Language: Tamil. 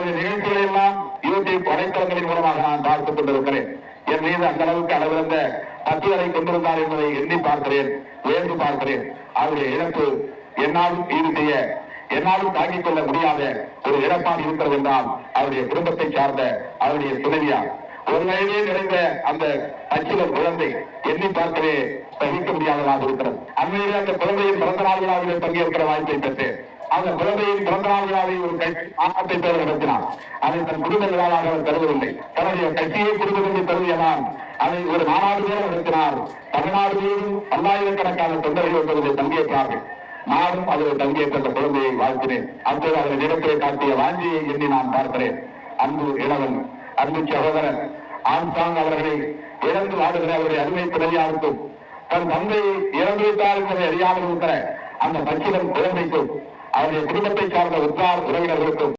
அவருடைய நிகழ்ச்சிகளை எல்லாம் யூடியூப் வலைத்தளங்களின் மூலமாக நான் பார்த்துக் கொண்டிருக்கிறேன். என் மீது அந்த அளவுக்கு அளவிறந்த பற்றுதலை கொண்டிருந்தார் என்பதை எண்ணி பார்க்கிறேன், உயர்ந்து பார்க்கிறேன். அவருடைய இழப்பு என்னாலும் ஈடு செய்ய, என்னாலும் தாங்கிக் கொள்ள முடியாத ஒரு இழப்பாக இருக்கிறது என்றால் அவருடைய குடும்பத்தை சார்ந்த அவருடைய துணைவியார் ஒரு வயதிலே நிறைந்த அந்த பச்சிலம் குழந்தை எண்ணி பார்க்கவே சகிக்க முடியாததாக இருக்கிறது. அண்மையிலே அந்த குழந்தையின் பிறந்த நாள் விழாவிலே பங்கேற்கிற வாய்ப்பை பெற்றேன். அந்த குழந்தையின் பிறந்த நாள் விழாவை ஒரு மாற்றத்தை பேர் நடத்தினார். அதை தன் குடும்ப விழாவாக அவர் கருதவில்லை. தன்னுடைய கட்சியை குடும்பம் என்று கருதியனால் அதை ஒரு மாநாடு பேர் நடத்தினார். தமிழ்நாடு முழுவதும் பல்லாயிரக்கணக்கான தொண்டர்கள் என்பதில் பங்கேற்றார்கள். நானும் அதில் பங்கேற்ற அந்த குழந்தையை வாழ்த்தினேன். அப்போது அவர்கள் இடத்திலே காட்டிய வாஞ்சியை எண்ணி நான் பார்க்கிறேன். அன்பு இளவன், அன்பு சகோதரன் ஆம்சாங் அவர்களை இழந்து வாடுகிற அவருடைய அருமை துணையாருக்கும், தன் தந்தையை இறந்து விட்டார் என்பதை அறியாமல் இருக்கிற அந்த பச்சிலம் குழந்தைக்கும், அவருடைய குடும்பத்தை சார்ந்த உற்றார் உறவினர்களுக்கும்